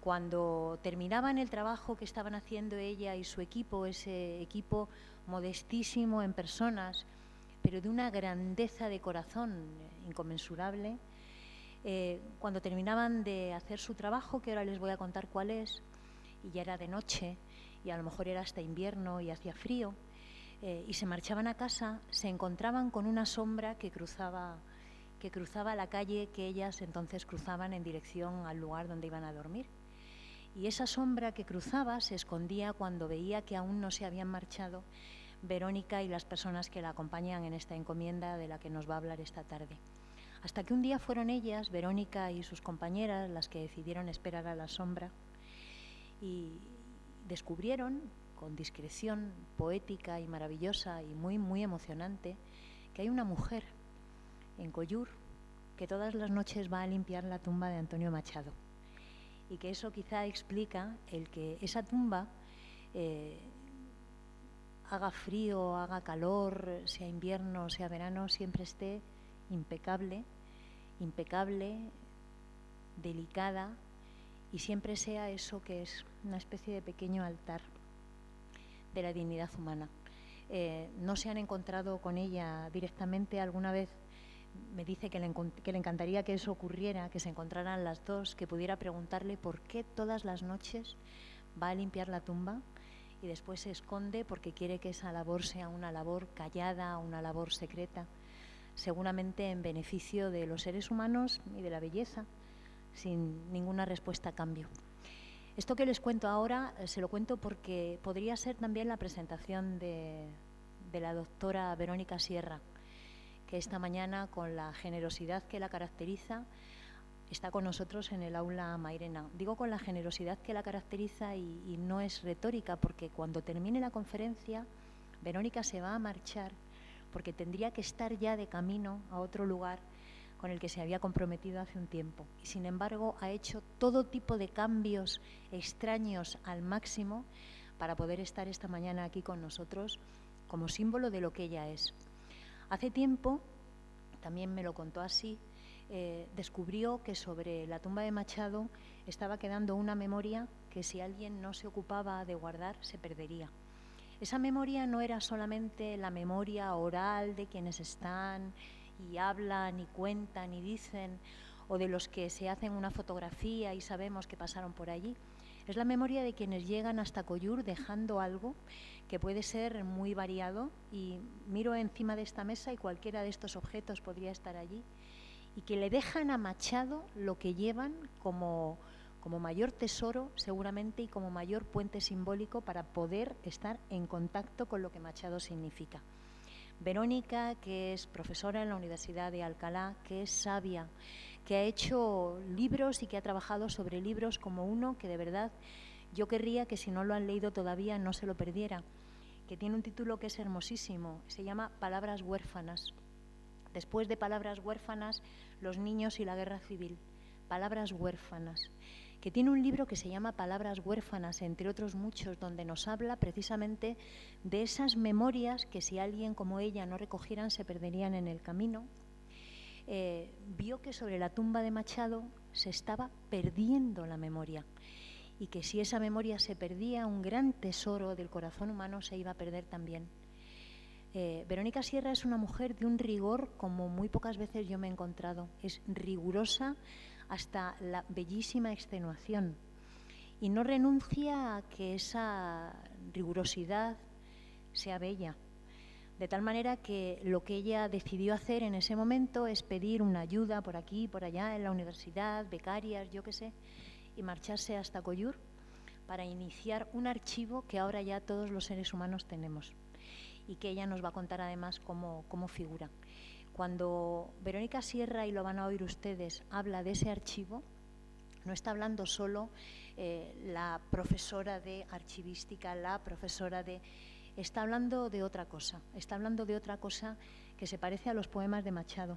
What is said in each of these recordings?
Cuando terminaban el trabajo que estaban haciendo ella y su equipo, ese equipo modestísimo en personas, pero de una grandeza de corazón inconmensurable, cuando terminaban de hacer su trabajo, que ahora les voy a contar cuál es, y ya era de noche, y a lo mejor era hasta invierno y hacía frío, y se marchaban a casa, se encontraban con una sombra que cruzaba la calle que ellas entonces cruzaban en dirección al lugar donde iban a dormir. Y esa sombra que cruzaba se escondía cuando veía que aún no se habían marchado Verónica y las personas que la acompañan en esta encomienda de la que nos va a hablar esta tarde. Hasta que un día fueron ellas, Verónica y sus compañeras, las que decidieron esperar a la sombra y descubrieron, con discreción poética y maravillosa y muy, muy emocionante, que hay una mujer en Collur que todas las noches va a limpiar la tumba de Antonio Machado. Y que eso quizá explica el que esa tumba, haga frío, haga calor, sea invierno, sea verano, siempre esté impecable, delicada, y siempre sea eso que es una especie de pequeño altar de la dignidad humana. No se han encontrado con ella directamente. Alguna vez me dice que le encantaría que eso ocurriera, que se encontraran las dos, que pudiera preguntarle por qué todas las noches va a limpiar la tumba y después se esconde porque quiere que esa labor sea una labor callada, una labor secreta, seguramente en beneficio de los seres humanos y de la belleza, sin ninguna respuesta a cambio. Esto que les cuento ahora se lo cuento porque podría ser también la presentación de la doctora Verónica Sierra, que esta mañana, con la generosidad que la caracteriza, está con nosotros en el aula Mairena. Digo con la generosidad que la caracteriza y no es retórica, porque cuando termine la conferencia, Verónica se va a marchar porque tendría que estar ya de camino a otro lugar con el que se había comprometido hace un tiempo. Y sin embargo ha hecho todo tipo de cambios extraños al máximo para poder estar esta mañana aquí con nosotros como símbolo de lo que ella es. Hace tiempo, también me lo contó así, descubrió que sobre la tumba de Machado estaba quedando una memoria que si alguien no se ocupaba de guardar se perdería. Esa memoria no era solamente la memoria oral de quienes están y hablan y cuentan y dicen, o de los que se hacen una fotografía y sabemos que pasaron por allí. Es la memoria de quienes llegan hasta Collur dejando algo que puede ser muy variado, y miro encima de esta mesa y cualquiera de estos objetos podría estar allí, y que le dejan a Machado lo que llevan como mayor tesoro seguramente y como mayor puente simbólico para poder estar en contacto con lo que Machado significa. Verónica, que es profesora en la Universidad de Alcalá, que es sabia, que ha hecho libros y que ha trabajado sobre libros como uno que de verdad yo querría que si no lo han leído todavía no se lo perdiera, que tiene un título que es hermosísimo, se llama Palabras huérfanas. Después de Palabras huérfanas, los niños y la guerra civil. Palabras huérfanas, que tiene un libro que se llama Palabras huérfanas, entre otros muchos, donde nos habla precisamente de esas memorias que si alguien como ella no recogieran se perderían en el camino. Vio que sobre la tumba de Machado se estaba perdiendo la memoria y que si esa memoria se perdía, un gran tesoro del corazón humano se iba a perder también. Verónica Sierra es una mujer de un rigor como muy pocas veces yo me he encontrado. Es rigurosa hasta la bellísima extenuación y no renuncia a que esa rigurosidad sea bella. De tal manera que lo que ella decidió hacer en ese momento es pedir una ayuda por aquí, por allá, en la universidad, becarias, yo qué sé, y marcharse hasta Collur para iniciar un archivo que ahora ya todos los seres humanos tenemos y que ella nos va a contar además cómo figura. Cuando Verónica Sierra, y lo van a oír ustedes, habla de ese archivo, no está hablando solo la profesora de archivística, está hablando de otra cosa, está hablando de otra cosa que se parece a los poemas de Machado.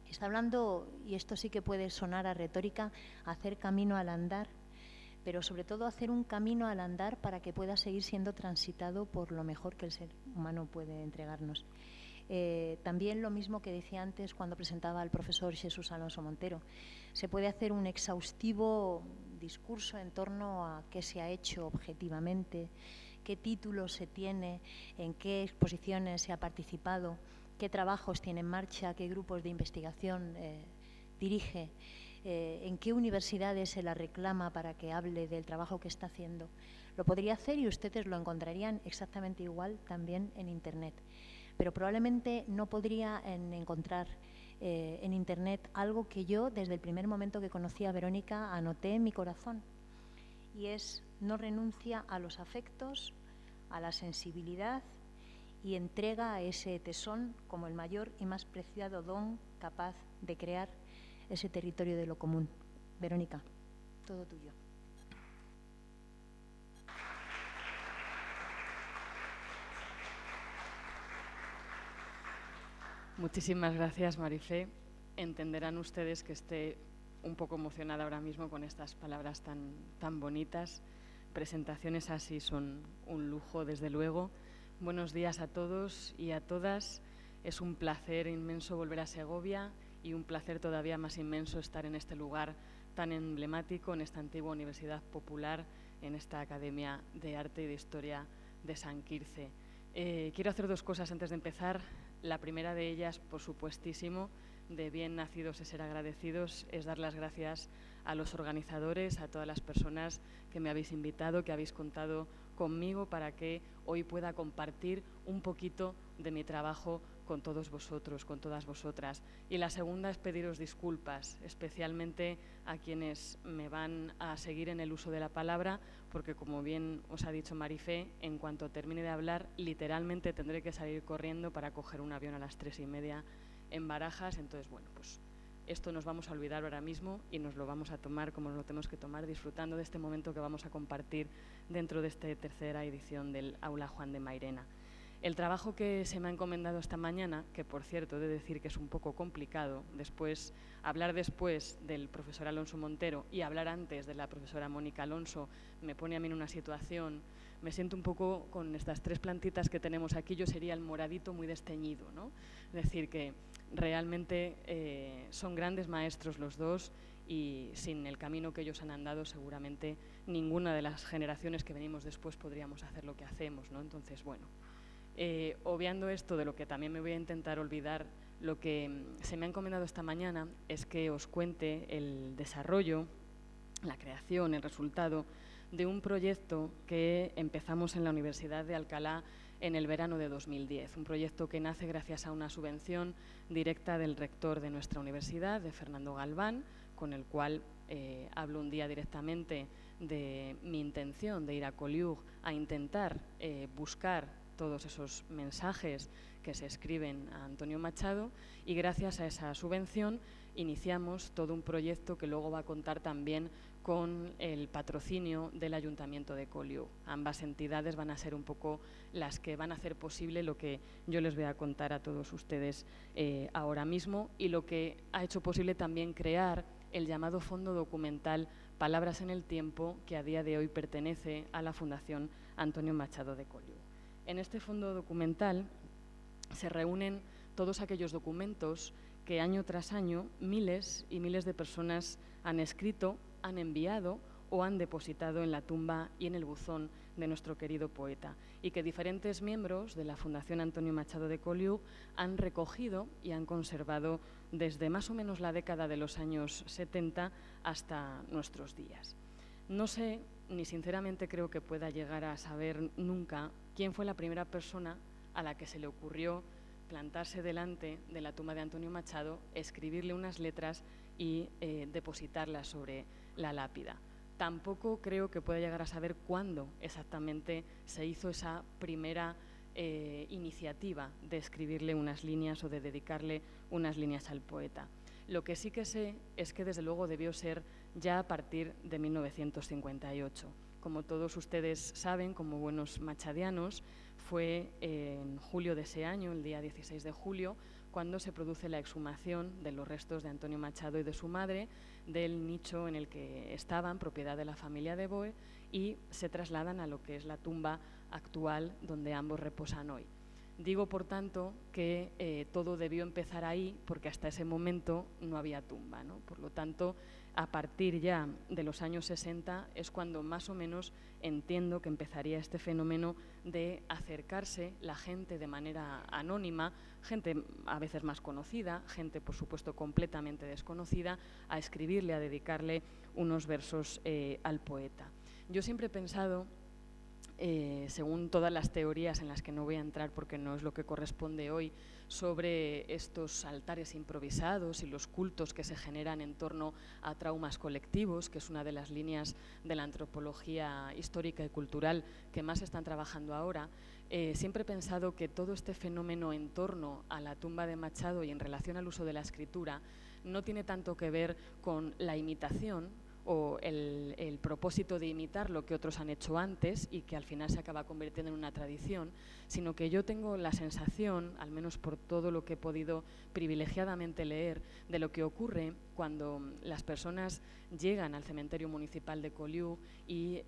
Está hablando, y esto sí que puede sonar a retórica, hacer camino al andar, pero sobre todo hacer un camino al andar para que pueda seguir siendo transitado por lo mejor que el ser humano puede entregarnos. También lo mismo que decía antes cuando presentaba al profesor Jesús Alonso Montero. Se puede hacer un exhaustivo discurso en torno a qué se ha hecho objetivamente, qué títulos se tiene, en qué exposiciones se ha participado, qué trabajos tiene en marcha, qué grupos de investigación dirige, en qué universidades se la reclama para que hable del trabajo que está haciendo. Lo podría hacer y ustedes lo encontrarían exactamente igual también en Internet. Pero probablemente no podría encontrar en Internet algo que yo, desde el primer momento que conocí a Verónica, anoté en mi corazón. Y es: no renuncia a los afectos, a la sensibilidad y entrega a ese tesón como el mayor y más preciado don capaz de crear ese territorio de lo común. Verónica, todo tuyo. Muchísimas gracias, Marifé. Entenderán ustedes que esté un poco emocionada ahora mismo con estas palabras tan bonitas. Presentaciones así son un lujo, desde luego. Buenos días a todos y a todas. Es un placer inmenso volver a Segovia y un placer todavía más inmenso estar en este lugar tan emblemático, en esta antigua Universidad Popular, en esta Academia de Arte y de Historia de San Quirce. Quiero hacer dos cosas antes de empezar. La primera de ellas, por supuestísimo, de bien nacidos es ser agradecidos, es dar las gracias a los organizadores, a todas las personas que me habéis invitado, que habéis contado conmigo para que hoy pueda compartir un poquito de mi trabajo con todos vosotros, con todas vosotras. Y la segunda es pediros disculpas, especialmente a quienes me van a seguir en el uso de la palabra, porque como bien os ha dicho Marifé, en cuanto termine de hablar, literalmente tendré que salir corriendo para coger un avión a las 3:30 en Barajas. Entonces, bueno, pues esto nos vamos a olvidar ahora mismo y nos lo vamos a tomar como nos lo tenemos que tomar, disfrutando de este momento que vamos a compartir dentro de esta tercera edición del Aula Juan de Mairena. El trabajo que se me ha encomendado esta mañana, que por cierto he de decir que es un poco complicado, hablar después del profesor Alonso Montero y hablar antes de la profesora Mónica Alonso me pone a mí en una situación, me siento un poco con estas tres plantitas que tenemos aquí, yo sería el moradito muy desteñido, ¿no? Es decir, que realmente son grandes maestros los dos y sin el camino que ellos han andado seguramente ninguna de las generaciones que venimos después podríamos hacer lo que hacemos, ¿no? Entonces, bueno, obviando esto, de lo que también me voy a intentar olvidar, lo que se me ha encomendado esta mañana es que os cuente el desarrollo, la creación, el resultado de un proyecto que empezamos en la Universidad de Alcalá en el verano de 2010, un proyecto que nace gracias a una subvención directa del rector de nuestra universidad, de Fernando Galván, con el cual hablo un día directamente de mi intención de ir a Collioure a intentar buscar todos esos mensajes que se escriben a Antonio Machado, y gracias a esa subvención iniciamos todo un proyecto que luego va a contar también con el patrocinio del Ayuntamiento de Collioure. Ambas entidades van a ser un poco las que van a hacer posible lo que yo les voy a contar a todos ustedes ahora mismo, y lo que ha hecho posible también crear el llamado Fondo Documental Palabras en el Tiempo, que a día de hoy pertenece a la Fundación Antonio Machado de Collioure. En este fondo documental se reúnen todos aquellos documentos que año tras año miles y miles de personas han escrito, han enviado o han depositado en la tumba y en el buzón de nuestro querido poeta, y que diferentes miembros de la Fundación Antonio Machado de Collioure han recogido y han conservado desde más o menos la década de los años 70 hasta nuestros días. No sé, ni sinceramente creo que pueda llegar a saber nunca quién fue la primera persona a la que se le ocurrió plantarse delante de la tumba de Antonio Machado, escribirle unas letras y depositarlas sobre la lápida. Tampoco creo que pueda llegar a saber cuándo exactamente se hizo esa primera iniciativa de escribirle unas líneas o de dedicarle unas líneas al poeta. Lo que sí que sé es que desde luego debió ser ya a partir de 1958. Como todos ustedes saben, como buenos machadianos, fue en julio de ese año, el día 16 de julio, cuando se produce la exhumación de los restos de Antonio Machado y de su madre del nicho en el que estaban, propiedad de la familia de Boe, y se trasladan a lo que es la tumba actual donde ambos reposan hoy. Digo, por tanto, que todo debió empezar ahí porque hasta ese momento no había tumba, ¿no? Por lo tanto, a partir ya de los años 60 es cuando más o menos entiendo que empezaría este fenómeno de acercarse la gente de manera anónima, gente a veces más conocida, gente por supuesto completamente desconocida, a escribirle, a dedicarle unos versos al poeta. Yo siempre he pensado, según todas las teorías en las que no voy a entrar porque no es lo que corresponde hoy, sobre estos altares improvisados y los cultos que se generan en torno a traumas colectivos, que es una de las líneas de la antropología histórica y cultural que más están trabajando ahora, siempre he pensado que todo este fenómeno en torno a la tumba de Machado y en relación al uso de la escritura no tiene tanto que ver con la imitación o el propósito de imitar lo que otros han hecho antes y que al final se acaba convirtiendo en una tradición, sino que yo tengo la sensación, al menos por todo lo que he podido privilegiadamente leer, de lo que ocurre cuando las personas llegan al cementerio municipal de Collioure y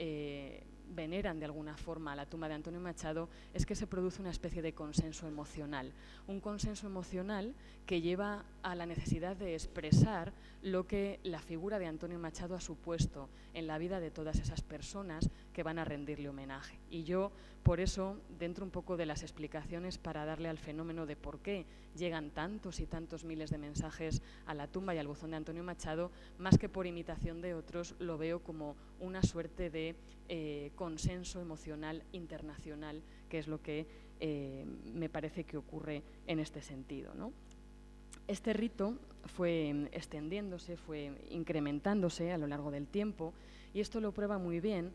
veneran de alguna forma a la tumba de Antonio Machado, es que se produce una especie de consenso emocional. Un consenso emocional que lleva a la necesidad de expresar lo que la figura de Antonio Machado ha supuesto en la vida de todas esas personas que van a rendirle homenaje. Y yo, por eso, dentro un poco de las explicaciones para darle al fenómeno de por qué llegan tantos y tantos miles de mensajes a la tumba y al buzón de Antonio Machado, más que por imitación de otros, lo veo como una suerte de consenso emocional internacional, que es lo que me parece que ocurre en este sentido, ¿no? Este rito fue extendiéndose, fue incrementándose a lo largo del tiempo, y esto lo prueba muy bien.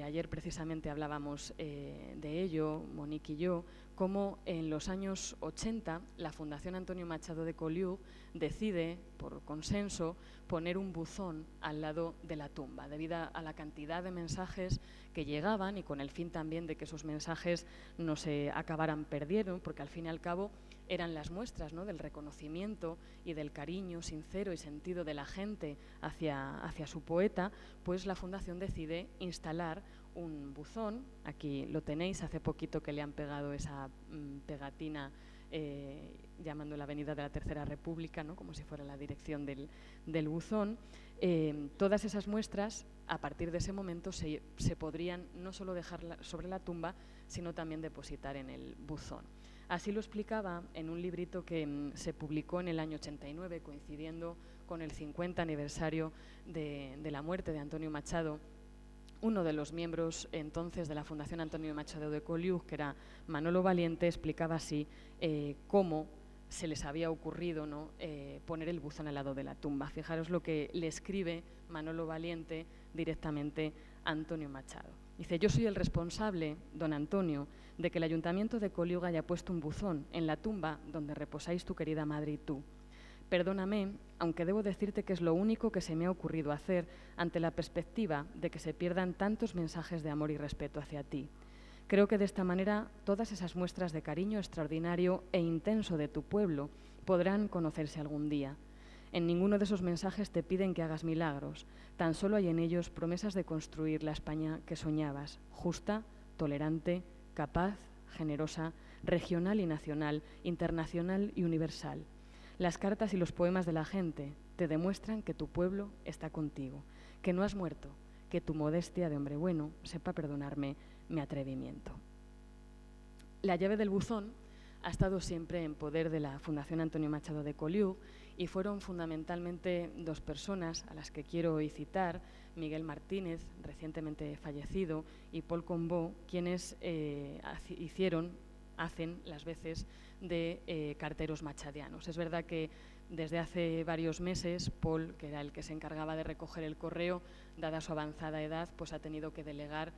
Ayer precisamente hablábamos de ello, Monique y yo, cómo en los años 80 la Fundación Antonio Machado de Collioure decide, por consenso, poner un buzón al lado de la tumba, debido a la cantidad de mensajes que llegaban y con el fin también de que esos mensajes no se acabaran perdiendo, porque al fin y al cabo eran las muestras, ¿no?, del reconocimiento y del cariño sincero y sentido de la gente hacia su poeta. Pues la Fundación decide instalar un buzón. Aquí lo tenéis, hace poquito que le han pegado esa pegatina llamando la Avenida de la Tercera República, ¿no?, como si fuera la dirección del buzón. Todas esas muestras, a partir de ese momento, se podrían no solo dejar sobre la tumba, sino también depositar en el buzón. Así lo explicaba en un librito que se publicó en el año 89, coincidiendo con el 50 aniversario de la muerte de Antonio Machado, uno de los miembros entonces de la Fundación Antonio Machado de Collioure, que era Manolo Valiente, explicaba así cómo se les había ocurrido, ¿no?, poner el buzón al lado de la tumba. Fijaros lo que le escribe Manolo Valiente directamente a Antonio Machado. Dice: yo soy el responsable, don Antonio, de que el Ayuntamiento de Collioure haya puesto un buzón en la tumba donde reposáis tu querida madre y tú. Perdóname, aunque debo decirte que es lo único que se me ha ocurrido hacer ante la perspectiva de que se pierdan tantos mensajes de amor y respeto hacia ti. Creo que de esta manera todas esas muestras de cariño extraordinario e intenso de tu pueblo podrán conocerse algún día. En ninguno de esos mensajes te piden que hagas milagros, tan solo hay en ellos promesas de construir la España que soñabas, justa, tolerante, capaz, generosa, regional y nacional, internacional y universal. Las cartas y los poemas de la gente te demuestran que tu pueblo está contigo, que no has muerto, que tu modestia de hombre bueno sepa perdonarme mi atrevimiento. La llave del buzón ha estado siempre en poder de la Fundación Antonio Machado de Collioure y fueron fundamentalmente dos personas a las que quiero hoy citar, Miguel Martínez, recientemente fallecido, y Paul Combó, quienes hacen las veces de carteros machadianos. Es verdad que desde hace varios meses Paul, que era el que se encargaba de recoger el correo, dada su avanzada edad, pues ha tenido que delegar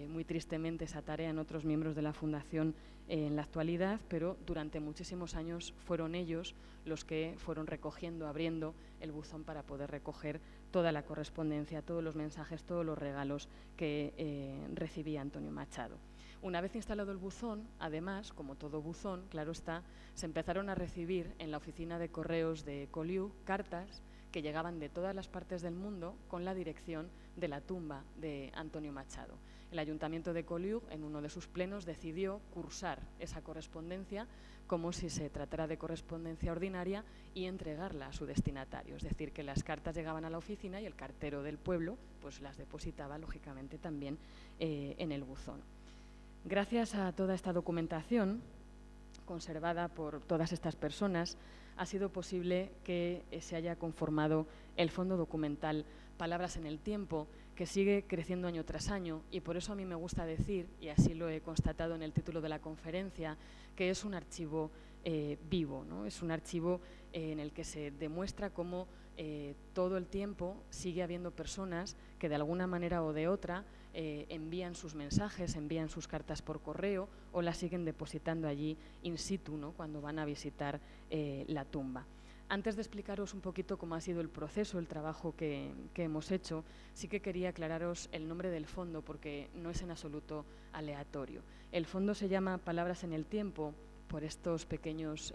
muy tristemente esa tarea en otros miembros de la Fundación en la actualidad, pero durante muchísimos años fueron ellos los que fueron recogiendo, abriendo el buzón para poder recoger toda la correspondencia, todos los mensajes, todos los regalos que recibía Antonio Machado. Una vez instalado el buzón, además, como todo buzón, claro está, se empezaron a recibir en la oficina de correos de Collioure cartas que llegaban de todas las partes del mundo con la dirección de la tumba de Antonio Machado. El Ayuntamiento de Collioure, en uno de sus plenos, decidió cursar esa correspondencia como si se tratara de correspondencia ordinaria y entregarla a su destinatario. Es decir, que las cartas llegaban a la oficina y el cartero del pueblo pues las depositaba, lógicamente, también en el buzón. Gracias a toda esta documentación, conservada por todas estas personas, ha sido posible que se haya conformado el fondo documental Palabras en el Tiempo, que sigue creciendo año tras año, y por eso a mí me gusta decir, y así lo he constatado en el título de la conferencia, que es un archivo vivo, ¿no? Es un archivo en el que se demuestra cómo todo el tiempo sigue habiendo personas que de alguna manera o de otra envían sus mensajes, envían sus cartas por correo o las siguen depositando allí in situ, ¿no?, cuando van a visitar la tumba. Antes de explicaros un poquito cómo ha sido el proceso, el trabajo que hemos hecho, sí que quería aclararos el nombre del fondo porque no es en absoluto aleatorio. El fondo se llama Palabras en el Tiempo por estos pequeños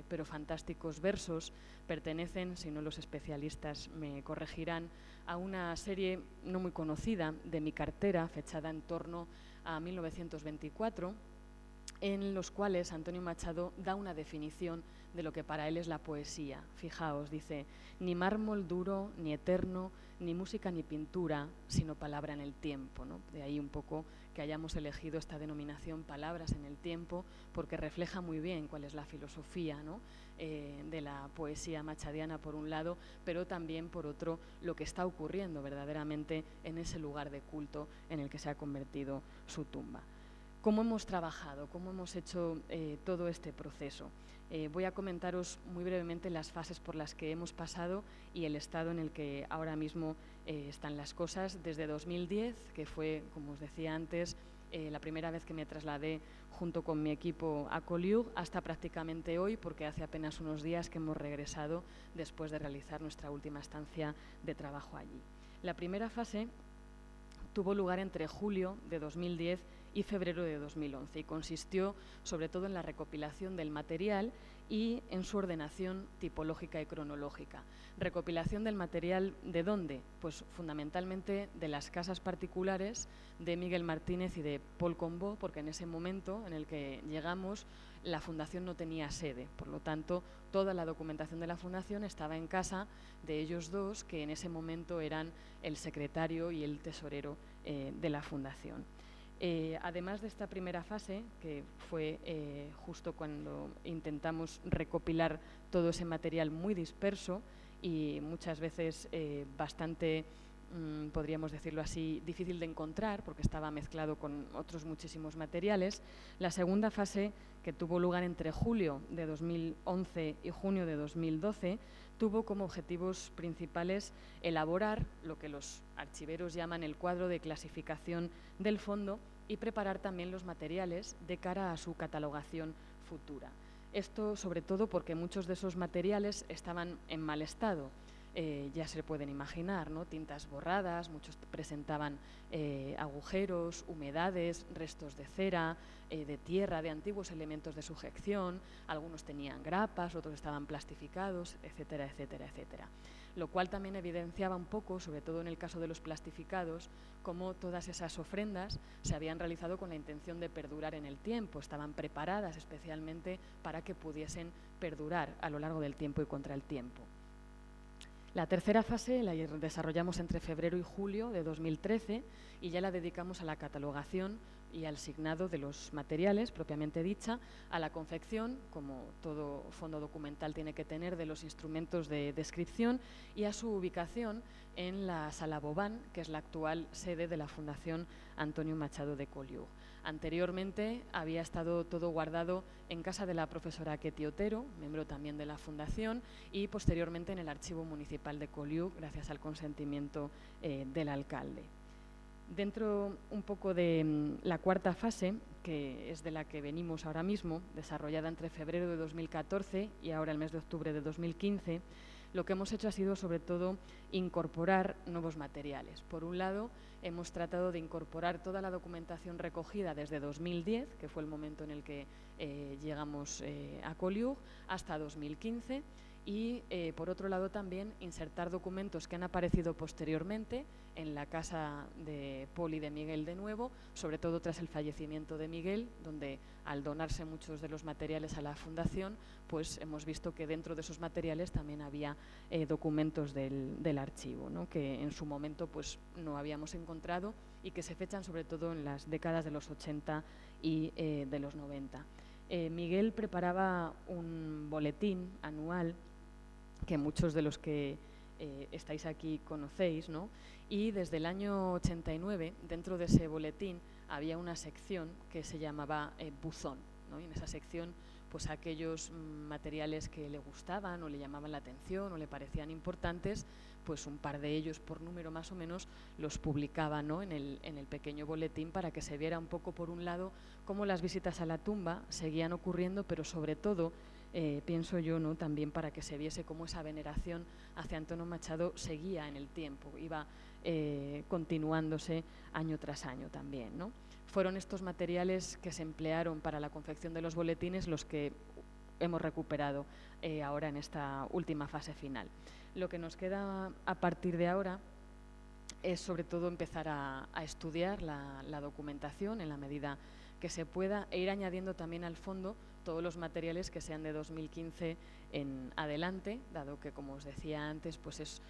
pero fantásticos versos. Pertenecen, si no los especialistas me corregirán, a una serie no muy conocida de mi cartera, fechada en torno a 1924, en los cuales Antonio Machado da una definición de lo que para él es la poesía. Fijaos, dice: ni mármol duro, ni eterno, ni música ni pintura, sino palabra en el tiempo, ¿no? De ahí un poco que hayamos elegido esta denominación Palabras en el Tiempo, porque refleja muy bien cuál es la filosofía, ¿no?, de la poesía machadiana por un lado, pero también por otro lo que está ocurriendo verdaderamente en ese lugar de culto en el que se ha convertido su tumba. ¿Cómo hemos trabajado? ¿Cómo hemos hecho todo este proceso? Voy a comentaros muy brevemente las fases por las que hemos pasado y el estado en el que ahora mismo están las cosas. Desde 2010, que fue, como os decía antes, la primera vez que me trasladé junto con mi equipo a Collioure, hasta prácticamente hoy, porque hace apenas unos días que hemos regresado después de realizar nuestra última estancia de trabajo allí. La primera fase tuvo lugar entre julio de 2010 y febrero de 2011 y consistió sobre todo en la recopilación del material y en su ordenación tipológica y cronológica. Recopilación del material, ¿de dónde? Pues fundamentalmente de las casas particulares de Miguel Martínez y de Paul Combó, porque en ese momento en el que llegamos la Fundación no tenía sede, por lo tanto toda la documentación de la Fundación estaba en casa de ellos dos, que en ese momento eran el secretario y el tesorero de la Fundación. Además de esta primera fase, que fue justo cuando intentamos recopilar todo ese material muy disperso y muchas veces bastante, podríamos decirlo así, difícil de encontrar porque estaba mezclado con otros muchísimos materiales, la segunda fase, que tuvo lugar entre julio de 2011 y junio de 2012, tuvo como objetivos principales elaborar lo que los archiveros llaman el cuadro de clasificación del fondo y preparar también los materiales de cara a su catalogación futura. Esto sobre todo porque muchos de esos materiales estaban en mal estado. Ya se pueden imaginar, ¿no?, tintas borradas, muchos presentaban agujeros, humedades, restos de cera, de tierra, de antiguos elementos de sujeción, algunos tenían grapas, otros estaban plastificados, etcétera, etcétera, etcétera. Lo cual también evidenciaba un poco, sobre todo en el caso de los plastificados, cómo todas esas ofrendas se habían realizado con la intención de perdurar en el tiempo, estaban preparadas especialmente para que pudiesen perdurar a lo largo del tiempo y contra el tiempo. La tercera fase la desarrollamos entre febrero y julio de 2013 y ya la dedicamos a la catalogación y al signado de los materiales, propiamente dicha, a la confección, como todo fondo documental tiene que tener, de los instrumentos de descripción y a su ubicación en la Sala Bobán, que es la actual sede de la Fundación Antonio Machado de Collioure. Anteriormente había estado todo guardado en casa de la profesora Ketty Otero, miembro también de la Fundación, y posteriormente en el Archivo Municipal de Collioure, gracias al consentimiento del alcalde. Dentro un poco de la cuarta fase, que es de la que venimos ahora mismo, desarrollada entre febrero de 2014 y ahora el mes de octubre de 2015, lo que hemos hecho ha sido sobre todo incorporar nuevos materiales. Por un lado, hemos tratado de incorporar toda la documentación recogida desde 2010, que fue el momento en el que llegamos a Collioure, hasta 2015, y, por otro lado, también insertar documentos que han aparecido posteriormente en la casa de Paul y de Miguel de nuevo, sobre todo tras el fallecimiento de Miguel, donde al donarse muchos de los materiales a la fundación, pues hemos visto que dentro de esos materiales también había documentos del archivo, ¿no?, que en su momento pues no habíamos encontrado y que se fechan sobre todo en las décadas de los 80 y de los 90. Miguel preparaba un boletín anual que muchos de los que estáis aquí conocéis, ¿no? Y desde el año 89, dentro de ese boletín, había una sección que se llamaba buzón, ¿no? Y en esa sección, pues aquellos materiales que le gustaban o le llamaban la atención o le parecían importantes, pues un par de ellos por número más o menos los publicaba, ¿no?, en el pequeño boletín, para que se viera un poco, por un lado, cómo las visitas a la tumba seguían ocurriendo, pero sobre todo, pienso yo, ¿no?, también para que se viese cómo esa veneración hacia Antonio Machado seguía en el tiempo, iba continuándose año tras año también, ¿no? Fueron estos materiales que se emplearon para la confección de los boletines los que hemos recuperado ahora en esta última fase final. Lo que nos queda a partir de ahora es sobre todo empezar a estudiar la documentación en la medida que se pueda, e ir añadiendo también al fondo todos los materiales que sean de 2015 en adelante, dado que, como os decía antes, pues es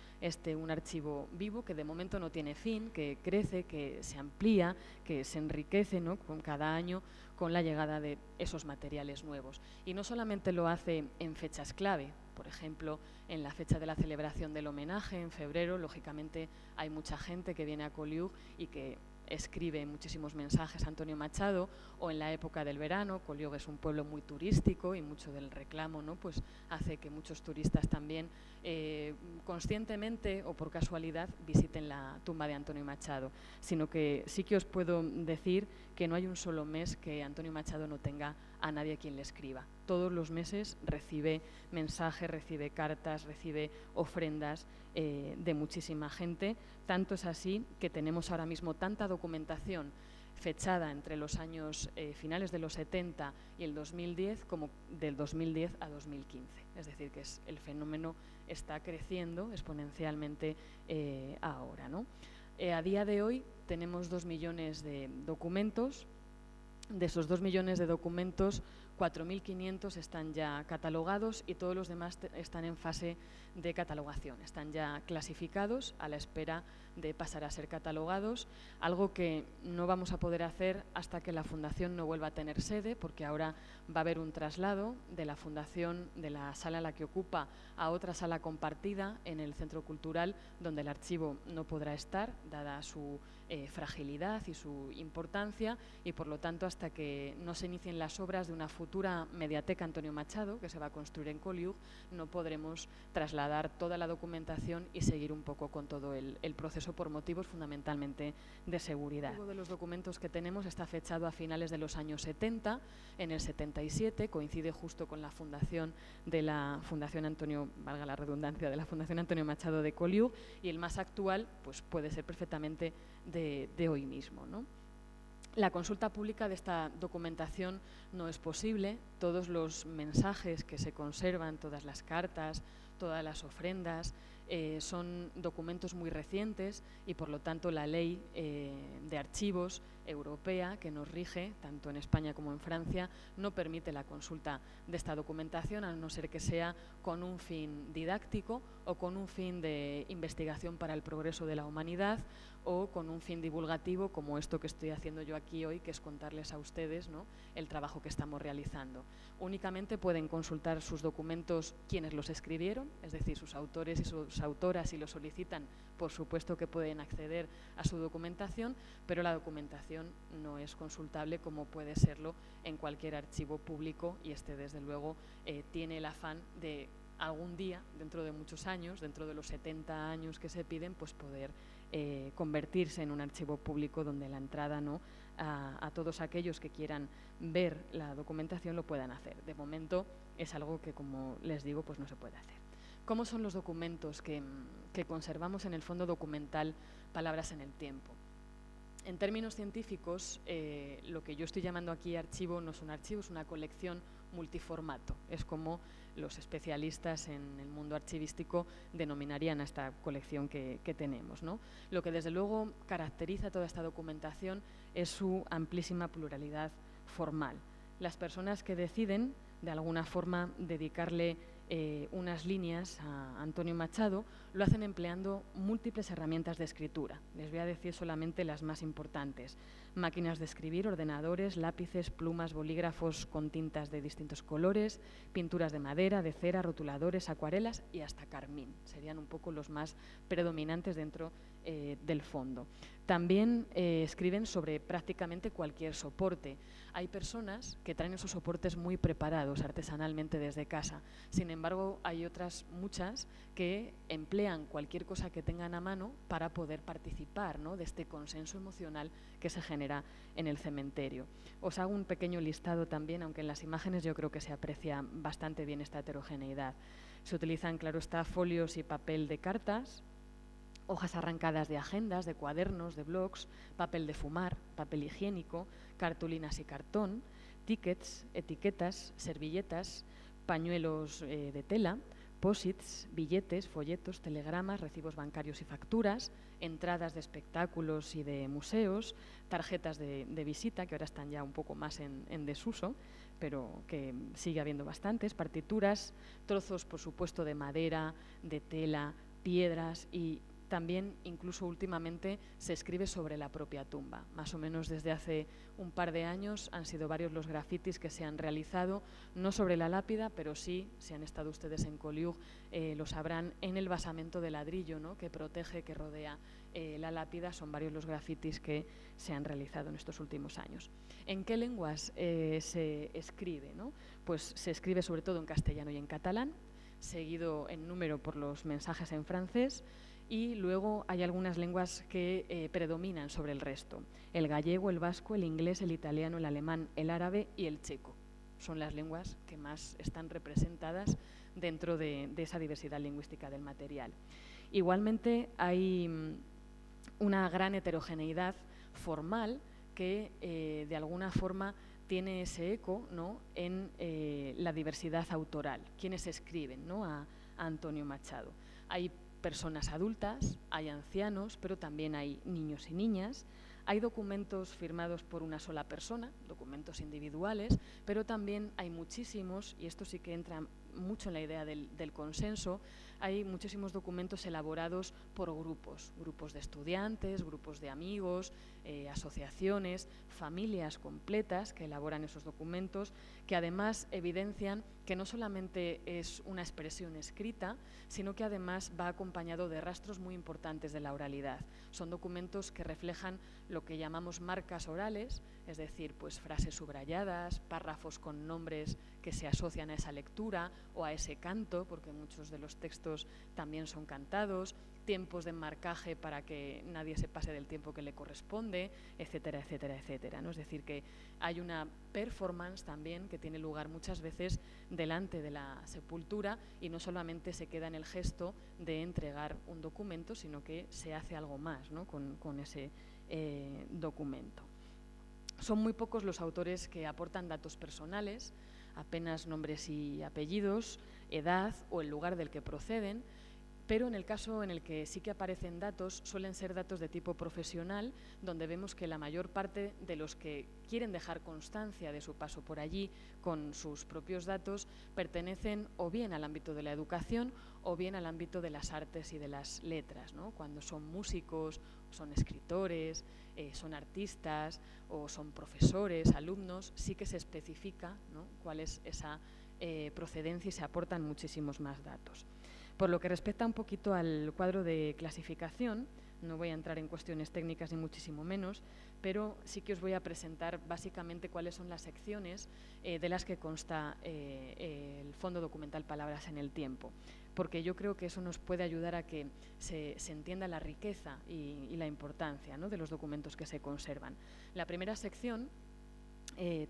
un archivo vivo que de momento no tiene fin, que crece, que se amplía, que se enriquece, ¿no?, con cada año con la llegada de esos materiales nuevos. Y no solamente lo hace en fechas clave, por ejemplo, en la fecha de la celebración del homenaje, en febrero, lógicamente hay mucha gente que viene a Collioure y que escribe muchísimos mensajes a Antonio Machado, o en la época del verano. Collioure es un pueblo muy turístico y mucho del reclamo, ¿no?, pues hace que muchos turistas también conscientemente o por casualidad visiten la tumba de Antonio Machado, sino que sí que os puedo decir que no hay un solo mes que Antonio Machado no tenga a nadie a quien le escriba. Todos los meses recibe mensajes, recibe cartas, recibe ofrendas de muchísima gente. Tanto es así que tenemos ahora mismo tanta documentación fechada entre los años finales de los 70 y el 2010 como del 2010 a 2015. Es decir, que el fenómeno está creciendo exponencialmente ahora, ¿no? A día de hoy tenemos 2 millones de documentos. De esos 2 millones de documentos, 4.500 están ya catalogados y todos los demás están en fase de catalogación, están ya clasificados a la espera de pasar a ser catalogados, algo que no vamos a poder hacer hasta que la Fundación no vuelva a tener sede, porque ahora va a haber un traslado de la Fundación, de la sala en la que ocupa, a otra sala compartida en el Centro Cultural, donde el archivo no podrá estar, dada su fragilidad y su importancia, y por lo tanto hasta que no se inicien las obras de una futura mediateca Antonio Machado, que se va a construir en Collioure, no podremos trasladar toda la documentación y seguir un poco con todo el proceso por motivos fundamentalmente de seguridad. Uno de los documentos que tenemos está fechado a finales de los años 70, en el 77, coincide justo con la fundación de la Fundación Antonio, valga la redundancia, de la Fundación Antonio Machado de Collioure, y el más actual pues puede ser perfectamente de hoy mismo, ¿no? La consulta pública de esta documentación no es posible. Todos los mensajes que se conservan, todas las cartas, todas las ofrendas, son documentos muy recientes y, por lo tanto, la ley de archivos europea que nos rige, tanto en España como en Francia, no permite la consulta de esta documentación, a no ser que sea con un fin didáctico o con un fin de investigación para el progreso de la humanidad, o con un fin divulgativo como esto que estoy haciendo yo aquí hoy, que es contarles a ustedes, ¿no?, el trabajo que estamos realizando. Únicamente pueden consultar sus documentos quienes los escribieron, es decir, sus autores y sus autoras, si lo solicitan, por supuesto que pueden acceder a su documentación, pero la documentación no es consultable como puede serlo en cualquier archivo público, y desde luego tiene el afán de algún día, dentro de muchos años, dentro de los 70 años que se piden, pues poder convertirse en un archivo público donde la entrada, ¿no?, a todos aquellos que quieran ver la documentación lo puedan hacer. De momento es algo que, como les digo, pues no se puede hacer. ¿Cómo son los documentos que conservamos en el fondo documental Palabras en el Tiempo? En términos científicos, lo que yo estoy llamando aquí archivo no es un archivo, es una colección multiformato. Es como los especialistas en el mundo archivístico denominarían a esta colección que tenemos, ¿no? Lo que desde luego caracteriza toda esta documentación es su amplísima pluralidad formal. Las personas que deciden, de alguna forma, dedicarle unas líneas a Antonio Machado, lo hacen empleando múltiples herramientas de escritura. Les voy a decir solamente las más importantes: máquinas de escribir, ordenadores, lápices, plumas, bolígrafos con tintas de distintos colores, pinturas de madera, de cera, rotuladores, acuarelas y hasta carmín. Serían un poco los más predominantes dentro del fondo. También escriben sobre prácticamente cualquier soporte. Hay personas que traen esos soportes muy preparados artesanalmente desde casa. Sin embargo, hay otras muchas que emplean cualquier cosa que tengan a mano para poder participar, ¿no?, de este consenso emocional que se genera en el cementerio. Os hago un pequeño listado también, aunque en las imágenes yo creo que se aprecia bastante bien esta heterogeneidad. Se utilizan, claro está, folios y papel de cartas, hojas arrancadas de agendas, de cuadernos, de blogs, papel de fumar, papel higiénico, cartulinas y cartón, tickets, etiquetas, servilletas, pañuelos de tela, posits, billetes, folletos, telegramas, recibos bancarios y facturas, entradas de espectáculos y de museos, tarjetas de visita, que ahora están ya un poco más en desuso, pero que sigue habiendo bastantes, partituras, trozos, por supuesto, de madera, de tela, piedras y también, incluso últimamente, se escribe sobre la propia tumba. Más o menos desde hace un par de años han sido varios los grafitis que se han realizado, no sobre la lápida, pero sí, si han estado ustedes en Collioure, lo sabrán, en el basamento de ladrillo, ¿no?, que protege, que rodea la lápida. Son varios los grafitis que se han realizado en estos últimos años. ¿En qué lenguas se escribe, ¿no? Pues se escribe sobre todo en castellano y en catalán, seguido en número por los mensajes en francés, y luego hay algunas lenguas que predominan sobre el resto: el gallego, el vasco, el inglés, el italiano, el alemán, el árabe y el checo. Son las lenguas que más están representadas dentro de esa diversidad lingüística del material. Igualmente hay una gran heterogeneidad formal que de alguna forma tiene ese eco, ¿no?, en la diversidad autoral. Quienes escriben, ¿no?, a Antonio Machado. Hay personas adultas, hay ancianos, pero también hay niños y niñas. Hay documentos firmados por una sola persona, documentos individuales, pero también hay muchísimos, y esto sí que entra mucho en la idea del consenso, hay muchísimos documentos elaborados por grupos de estudiantes, grupos de amigos, asociaciones, familias completas que elaboran esos documentos, que además evidencian que no solamente es una expresión escrita, sino que además va acompañado de rastros muy importantes de la oralidad. Son documentos que reflejan lo que llamamos marcas orales, es decir, pues frases subrayadas, párrafos con nombres que se asocian a esa lectura o a ese canto, porque muchos de los textos también son cantados, tiempos de enmarcaje para que nadie se pase del tiempo que le corresponde, etcétera, etcétera, etcétera, ¿no? Es decir, que hay una performance también que tiene lugar muchas veces delante de la sepultura y no solamente se queda en el gesto de entregar un documento, sino que se hace algo más, ¿no?, con ese documento. Son muy pocos los autores que aportan datos personales, apenas nombres y apellidos, edad o el lugar del que proceden, pero en el caso en el que sí que aparecen datos, suelen ser datos de tipo profesional, donde vemos que la mayor parte de los que quieren dejar constancia de su paso por allí con sus propios datos pertenecen o bien al ámbito de la educación o bien al ámbito de las artes y de las letras, ¿no? Cuando son músicos, son escritores, son artistas o son profesores, alumnos, sí que se especifica, ¿no?, cuál es esa procedencia y se aportan muchísimos más datos. Por lo que respecta un poquito al cuadro de clasificación, no voy a entrar en cuestiones técnicas ni muchísimo menos, pero sí que os voy a presentar básicamente cuáles son las secciones de las que consta el Fondo Documental Palabras en el Tiempo, porque yo creo que eso nos puede ayudar a que se entienda la riqueza y la importancia, ¿no?, de los documentos que se conservan. La primera sección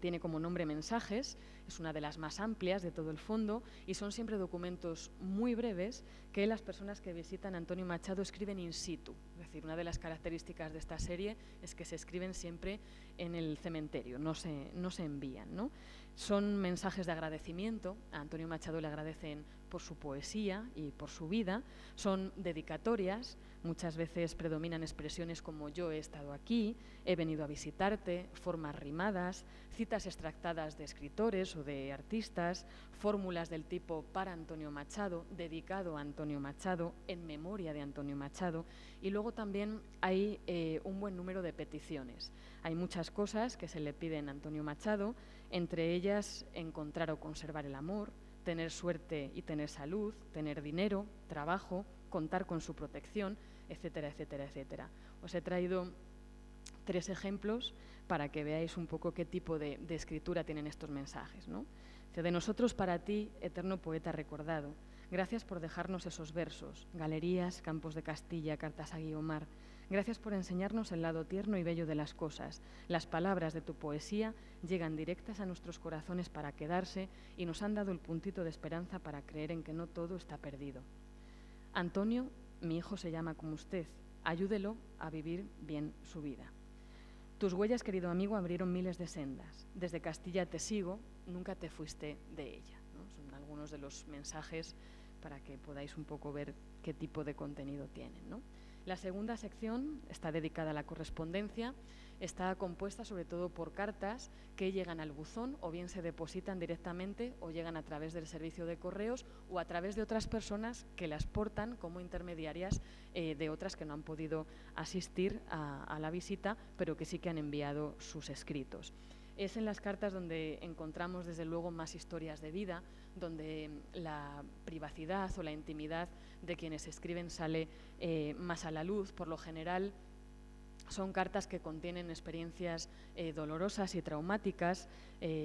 tiene como nombre Mensajes, es una de las más amplias de todo el fondo y son siempre documentos muy breves que las personas que visitan Antonio Machado escriben in situ. Es decir, una de las características de esta serie es que se escriben siempre en el cementerio, no se envían, ¿no? Son mensajes de agradecimiento. A Antonio Machado le agradecen por su poesía y por su vida. Son dedicatorias. Muchas veces predominan expresiones como yo he estado aquí, he venido a visitarte, formas rimadas, citas extractadas de escritores o de artistas, fórmulas del tipo para Antonio Machado, dedicado a Antonio Machado, en memoria de Antonio Machado. Y luego también hay un buen número de peticiones. Hay muchas cosas que se le piden a Antonio Machado, entre ellas encontrar o conservar el amor, tener suerte y tener salud, tener dinero, trabajo, contar con su protección, etcétera, etcétera, etcétera. Os he traído 3 ejemplos para que veáis un poco qué tipo de escritura tienen estos mensajes, ¿no? De nosotros para ti, eterno poeta recordado, gracias por dejarnos esos versos, galerías, campos de Castilla, cartas a Guiomar. Gracias por enseñarnos el lado tierno y bello de las cosas. Las palabras de tu poesía llegan directas a nuestros corazones para quedarse y nos han dado el puntito de esperanza para creer en que no todo está perdido. Antonio, mi hijo se llama como usted. Ayúdelo a vivir bien su vida. Tus huellas, querido amigo, abrieron miles de sendas. Desde Castilla te sigo, nunca te fuiste de ella, ¿no? Son algunos de los mensajes para que podáis un poco ver qué tipo de contenido tienen, ¿no? La segunda sección está dedicada a la correspondencia. Está compuesta sobre todo por cartas que llegan al buzón o bien se depositan directamente o llegan a través del servicio de correos o a través de otras personas que las portan como intermediarias de otras que no han podido asistir a la visita, pero que sí que han enviado sus escritos. Es en las cartas donde encontramos, desde luego, más historias de vida, donde la privacidad o la intimidad de quienes escriben sale más a la luz. Por lo general, son cartas que contienen experiencias dolorosas y traumáticas,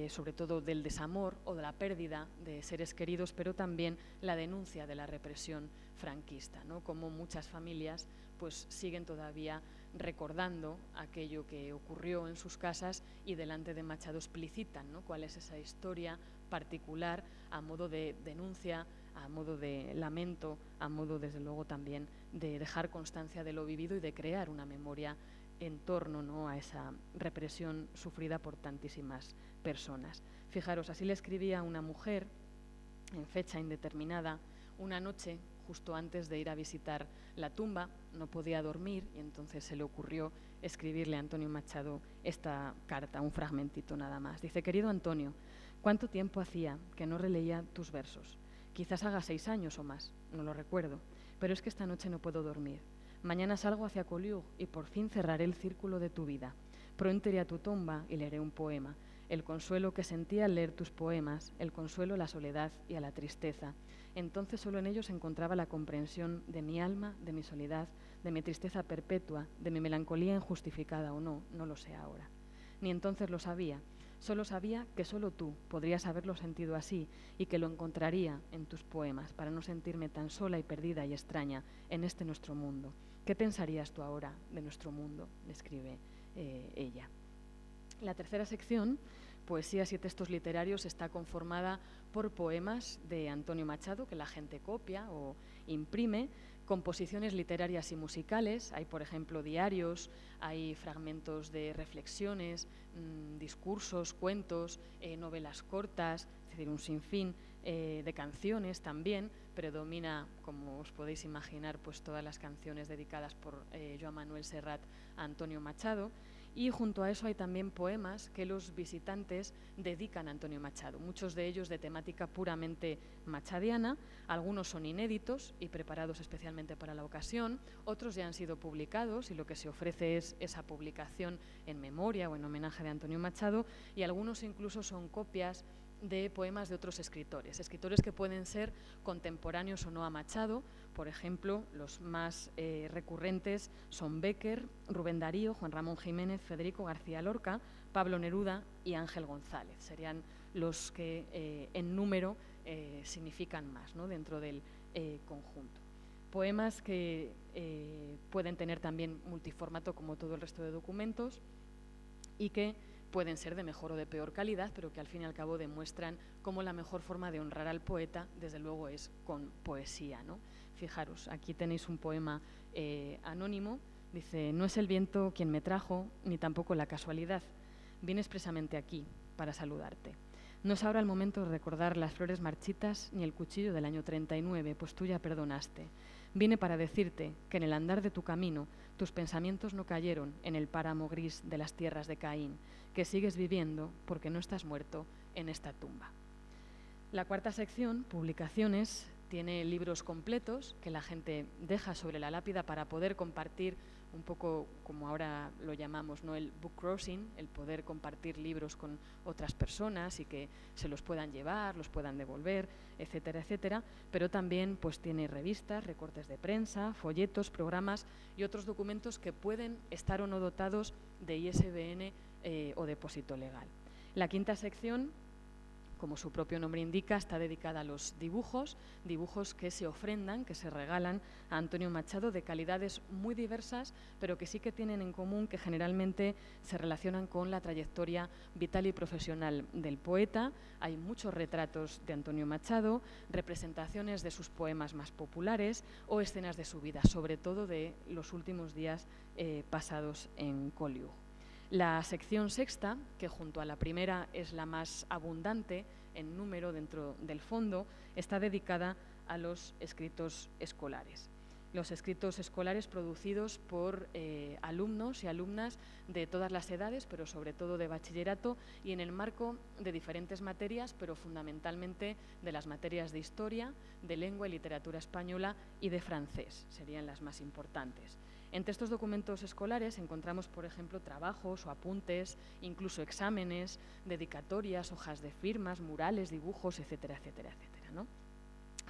sobre todo del desamor o de la pérdida de seres queridos, pero también la denuncia de la represión franquista, ¿no? Como muchas familias pues siguen todavía recordando aquello que ocurrió en sus casas y delante de Machado explicitan, ¿no?, cuál es esa historia particular a modo de denuncia, a modo de lamento, a modo, desde luego, también de dejar constancia de lo vivido y de crear una memoria en torno, ¿no?, a esa represión sufrida por tantísimas personas. Fijaros, así le escribía una mujer en fecha indeterminada una noche justo antes de ir a visitar la tumba. No podía dormir y entonces se le ocurrió escribirle a Antonio Machado esta carta, un fragmentito nada más. Dice: querido Antonio, ¿cuánto tiempo hacía que no releía tus versos? Quizás haga 6 años o más, no lo recuerdo, pero es que esta noche no puedo dormir. Mañana salgo hacia Collioure y por fin cerraré el círculo de tu vida. Pronto iré a tu tumba y leeré un poema. El consuelo que sentía al leer tus poemas, el consuelo a la soledad y a la tristeza. Entonces solo en ellos encontraba la comprensión de mi alma, de mi soledad, de mi tristeza perpetua, de mi melancolía injustificada o no, no lo sé ahora. Ni entonces lo sabía. Solo sabía que solo tú podrías haberlo sentido así y que lo encontraría en tus poemas para no sentirme tan sola y perdida y extraña en este nuestro mundo. ¿Qué pensarías tú ahora de nuestro mundo?, le escribe ella. La tercera sección, poesías y textos literarios, está conformada por poemas de Antonio Machado que la gente copia o imprime, composiciones literarias y musicales. Hay, por ejemplo, diarios, hay fragmentos de reflexiones, discursos, cuentos, novelas cortas, es decir, un sinfín de canciones también. Predomina, como os podéis imaginar, pues todas las canciones dedicadas por Joan Manuel Serrat a Antonio Machado. Y junto a eso hay también poemas que los visitantes dedican a Antonio Machado, muchos de ellos de temática puramente machadiana. Algunos son inéditos y preparados especialmente para la ocasión, otros ya han sido publicados y lo que se ofrece es esa publicación en memoria o en homenaje de Antonio Machado, y algunos incluso son copias de poemas de otros escritores que pueden ser contemporáneos o no a Machado. Por ejemplo, los más recurrentes son Bécquer, Rubén Darío, Juan Ramón Jiménez, Federico García Lorca, Pablo Neruda y Ángel González. Serían los que en número significan más, ¿no?, dentro del conjunto. Poemas que pueden tener también multiformato como todo el resto de documentos y que pueden ser de mejor o de peor calidad, pero que al fin y al cabo demuestran cómo la mejor forma de honrar al poeta, desde luego, es con poesía, ¿no? Fijaros, aquí tenéis un poema anónimo. Dice: no es el viento quien me trajo, ni tampoco la casualidad. Vine expresamente aquí para saludarte. No es ahora el momento de recordar las flores marchitas ni el cuchillo del año 39, pues tú ya perdonaste. Vine para decirte que en el andar de tu camino tus pensamientos no cayeron en el páramo gris de las tierras de Caín, que sigues viviendo porque no estás muerto en esta tumba. La cuarta sección, publicaciones, tiene libros completos que la gente deja sobre la lápida para poder compartir un poco, como ahora lo llamamos, ¿no?, el book crossing, el poder compartir libros con otras personas y que se los puedan llevar, los puedan devolver, etcétera, etcétera. Pero también pues tiene revistas, recortes de prensa, folletos, programas y otros documentos que pueden estar o no dotados de ISBN o depósito legal. La quinta sección, como su propio nombre indica, está dedicada a los dibujos que se ofrendan, que se regalan a Antonio Machado, de calidades muy diversas, pero que sí que tienen en común que generalmente se relacionan con la trayectoria vital y profesional del poeta. Hay muchos retratos de Antonio Machado, representaciones de sus poemas más populares o escenas de su vida, sobre todo de los últimos días pasados en Collioure. La sección sexta, que junto a la primera es la más abundante en número dentro del fondo, está dedicada a los escritos escolares. Los escritos escolares producidos por alumnos y alumnas de todas las edades, pero sobre todo de bachillerato, y en el marco de diferentes materias, pero fundamentalmente de las materias de historia, de lengua y literatura española y de francés, serían las más importantes. Entre estos documentos escolares encontramos, por ejemplo, trabajos o apuntes, incluso exámenes, dedicatorias, hojas de firmas, murales, dibujos, etcétera, etcétera, etcétera, ¿no?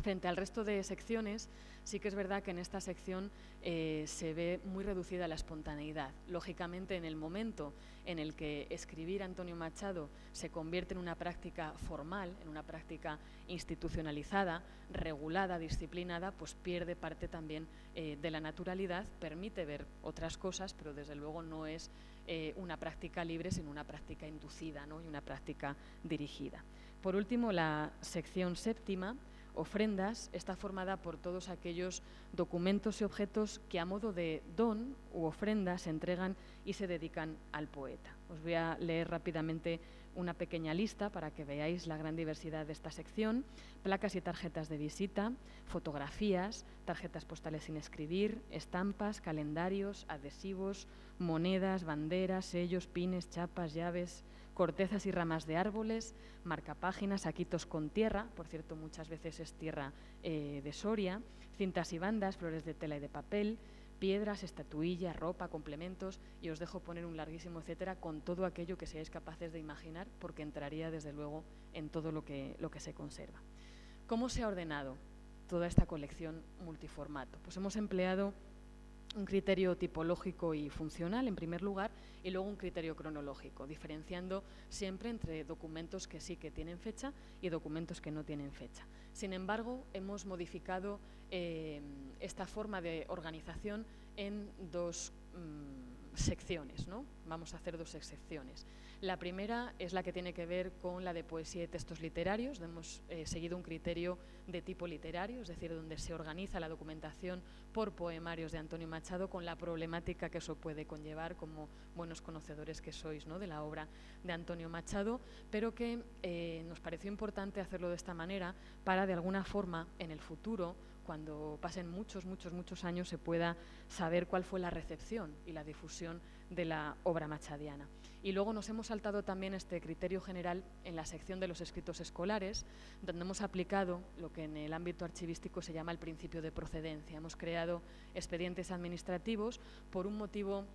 Frente al resto de secciones, sí que es verdad que en esta sección se ve muy reducida la espontaneidad. Lógicamente, en el momento en el que escribir Antonio Machado se convierte en una práctica formal, en una práctica institucionalizada, regulada, disciplinada, pues pierde parte también de la naturalidad, permite ver otras cosas, pero desde luego no es una práctica libre, sino una práctica inducida, ¿no?, y una práctica dirigida. Por último, la sección séptima, ofrendas, está formada por todos aquellos documentos y objetos que a modo de don u ofrenda se entregan y se dedican al poeta. Os voy a leer rápidamente una pequeña lista para que veáis la gran diversidad de esta sección: placas y tarjetas de visita, fotografías, tarjetas postales sin escribir, estampas, calendarios, adhesivos, monedas, banderas, sellos, pines, chapas, llaves, cortezas y ramas de árboles, marcapáginas, saquitos con tierra, por cierto muchas veces es tierra de Soria, cintas y bandas, flores de tela y de papel, piedras, estatuillas, ropa, complementos, y os dejo poner un larguísimo etcétera con todo aquello que seáis capaces de imaginar, porque entraría desde luego en todo lo que se conserva. ¿Cómo se ha ordenado toda esta colección multiformato? Pues hemos empleado un criterio tipológico y funcional, en primer lugar, y luego un criterio cronológico, diferenciando siempre entre documentos que sí que tienen fecha y documentos que no tienen fecha. Sin embargo, hemos modificado esta forma de organización en dos secciones, ¿no? Vamos a hacer dos secciones. La primera es la que tiene que ver con la de poesía y textos literarios. Hemos seguido un criterio de tipo literario, es decir, donde se organiza la documentación por poemarios de Antonio Machado, con la problemática que eso puede conllevar, como buenos conocedores que sois, ¿no?, de la obra de Antonio Machado, pero que nos pareció importante hacerlo de esta manera para, de alguna forma, en el futuro, cuando pasen muchos años, se pueda saber cuál fue la recepción y la difusión de la obra machadiana. Y luego nos hemos saltado también este criterio general en la sección de los escritos escolares, donde hemos aplicado lo que en el ámbito archivístico se llama el principio de procedencia. Hemos creado expedientes administrativos por un motivo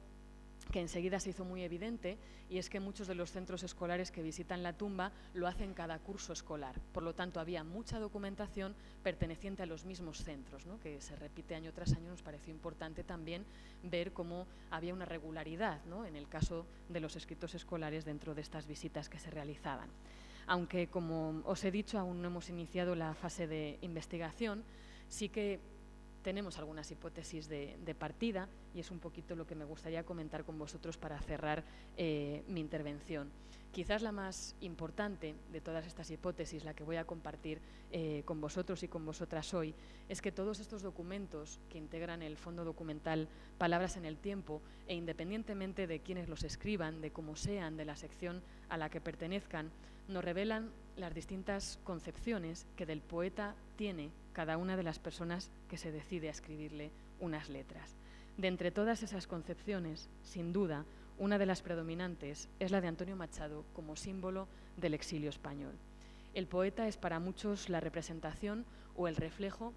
que enseguida se hizo muy evidente, y es que muchos de los centros escolares que visitan la tumba lo hacen cada curso escolar. Por lo tanto, había mucha documentación perteneciente a los mismos centros, ¿no?, que se repite año tras año. Nos pareció importante también ver cómo había una regularidad, ¿no?, en el caso de los escritos escolares dentro de estas visitas que se realizaban. Aunque, como os he dicho, aún no hemos iniciado la fase de investigación, sí que tenemos algunas hipótesis de partida, y es un poquito lo que me gustaría comentar con vosotros para cerrar mi intervención. Quizás la más importante de todas estas hipótesis, la que voy a compartir con vosotros y con vosotras hoy, es que todos estos documentos que integran el fondo documental Palabras en el Tiempo, e independientemente de quiénes los escriban, de cómo sean, de la sección a la que pertenezcan, nos revelan las distintas concepciones que del poeta tiene cada una de las personas que se decide a escribirle unas letras. De entre todas esas concepciones, sin duda, una de las predominantes es la de Antonio Machado como símbolo del exilio español. El poeta es para muchos la representación o el reflejo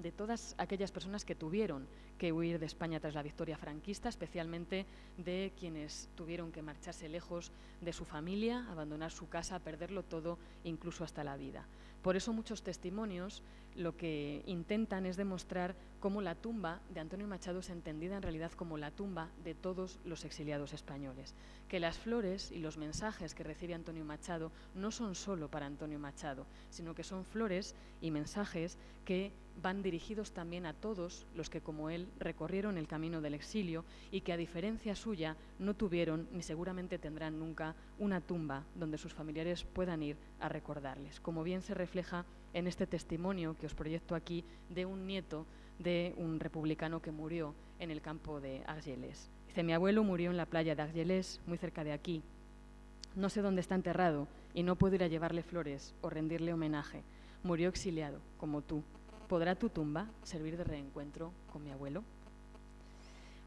de todas aquellas personas que tuvieron que huir de España tras la victoria franquista, especialmente de quienes tuvieron que marcharse lejos de su familia, abandonar su casa, perderlo todo, incluso hasta la vida. Por eso muchos testimonios lo que intentan es demostrar cómo la tumba de Antonio Machado es entendida en realidad como la tumba de todos los exiliados españoles, que las flores y los mensajes que recibe Antonio Machado no son solo para Antonio Machado, sino que son flores y mensajes que van dirigidos también a todos los que, como él, recorrieron el camino del exilio y que, a diferencia suya, no tuvieron ni seguramente tendrán nunca una tumba donde sus familiares puedan ir a recordarles, como bien se refleja en este testimonio que os proyecto aquí de un nieto de un republicano que murió en el campo de Argelès. Dice: mi abuelo murió en la playa de Argelès, muy cerca de aquí. No sé dónde está enterrado y no puedo ir a llevarle flores o rendirle homenaje. Murió exiliado, como tú. ¿Podrá tu tumba servir de reencuentro con mi abuelo?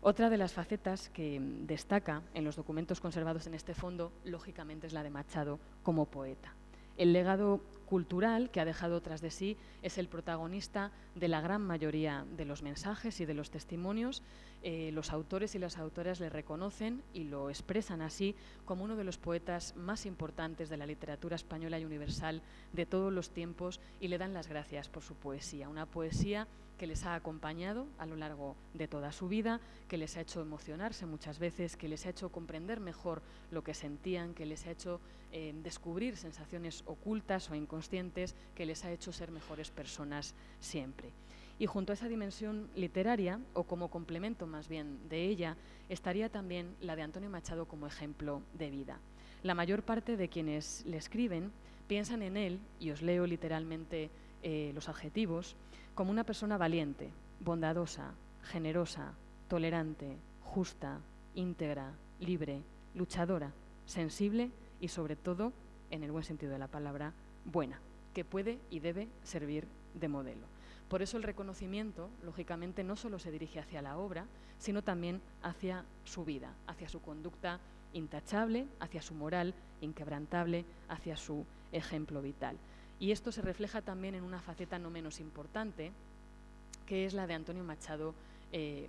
Otra de las facetas que destaca en los documentos conservados en este fondo, lógicamente, es la de Machado como poeta. El legado cultural que ha dejado tras de sí es el protagonista de la gran mayoría de los mensajes y de los testimonios. Los autores y las autoras le reconocen y lo expresan así como uno de los poetas más importantes de la literatura española y universal de todos los tiempos, y le dan las gracias por su poesía, una poesía que les ha acompañado a lo largo de toda su vida, que les ha hecho emocionarse muchas veces, que les ha hecho comprender mejor lo que sentían, que les ha hecho descubrir sensaciones ocultas o inconscientes, que les ha hecho ser mejores personas siempre. Y junto a esa dimensión literaria, o como complemento más bien de ella, estaría también la de Antonio Machado como ejemplo de vida. La mayor parte de quienes le escriben piensan en él, y os leo literalmente los adjetivos, como una persona valiente, bondadosa, generosa, tolerante, justa, íntegra, libre, luchadora, sensible y, sobre todo, en el buen sentido de la palabra, buena, que puede y debe servir de modelo. Por eso el reconocimiento, lógicamente, no solo se dirige hacia la obra, sino también hacia su vida, hacia su conducta intachable, hacia su moral inquebrantable, hacia su ejemplo vital. Y esto se refleja también en una faceta no menos importante, que es la de Antonio Machado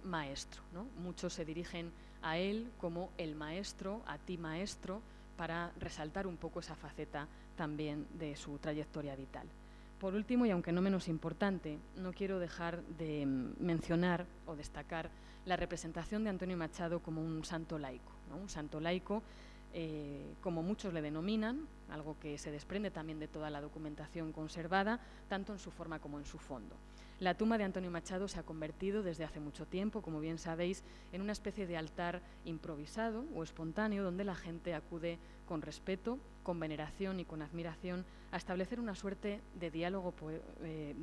maestro, ¿no? Muchos se dirigen a él como el maestro, a ti maestro, para resaltar un poco esa faceta también de su trayectoria vital. Por último, y aunque no menos importante, no quiero dejar de mencionar o destacar la representación de Antonio Machado como un santo laico, ¿no? Un santo laico, como muchos le denominan, algo que se desprende también de toda la documentación conservada, tanto en su forma como en su fondo. La tumba de Antonio Machado se ha convertido desde hace mucho tiempo, como bien sabéis, en una especie de altar improvisado o espontáneo donde la gente acude con respeto, con veneración y con admiración a establecer una suerte de diálogo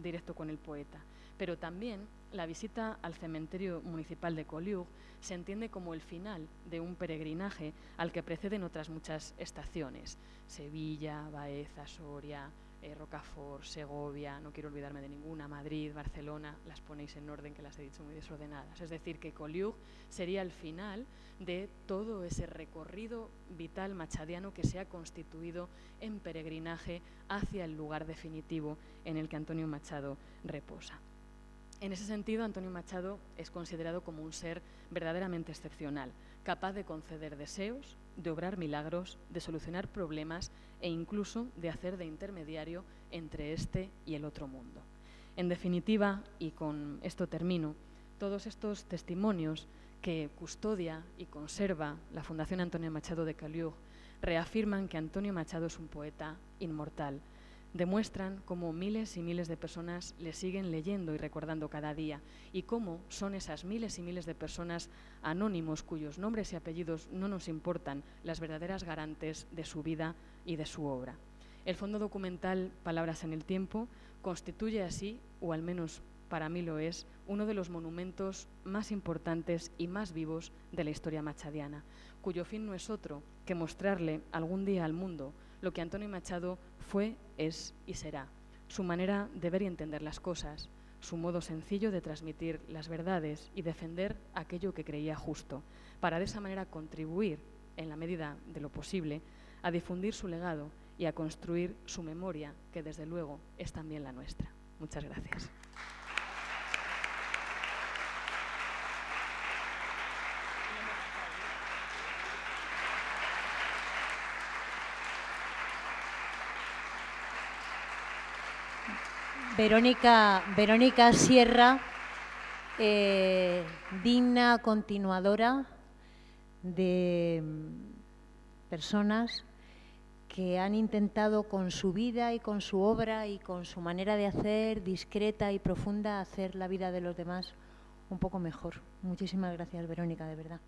directo con el poeta. Pero también la visita al cementerio municipal de Collioure se entiende como el final de un peregrinaje al que preceden otras muchas estaciones: Sevilla, Baeza, Soria, Rocafort, Segovia, no quiero olvidarme de ninguna, Madrid, Barcelona, las ponéis en orden, que las he dicho muy desordenadas. Es decir, que Collioure sería el final de todo ese recorrido vital machadiano que se ha constituido en peregrinaje hacia el lugar definitivo en el que Antonio Machado reposa. En ese sentido, Antonio Machado es considerado como un ser verdaderamente excepcional, capaz de conceder deseos, de obrar milagros, de solucionar problemas e incluso de hacer de intermediario entre este y el otro mundo. En definitiva, y con esto termino, todos estos testimonios que custodia y conserva la Fundación Antonio Machado de Collioure reafirman que Antonio Machado es un poeta inmortal, demuestran cómo miles y miles de personas le siguen leyendo y recordando cada día, y cómo son esas miles y miles de personas anónimos cuyos nombres y apellidos no nos importan las verdaderas garantes de su vida y de su obra. El fondo documental Palabras en el tiempo constituye así, o al menos para mí lo es, uno de los monumentos más importantes y más vivos de la historia machadiana, cuyo fin no es otro que mostrarle algún día al mundo lo que Antonio Machado fue, es y será, su manera de ver y entender las cosas, su modo sencillo de transmitir las verdades y defender aquello que creía justo, para de esa manera contribuir, en la medida de lo posible, a difundir su legado y a construir su memoria, que desde luego es también la nuestra. Muchas gracias. Verónica Sierra, digna continuadora de personas que han intentado con su vida y con su obra y con su manera de hacer, discreta y profunda, hacer la vida de los demás un poco mejor. Muchísimas gracias, Verónica, de verdad.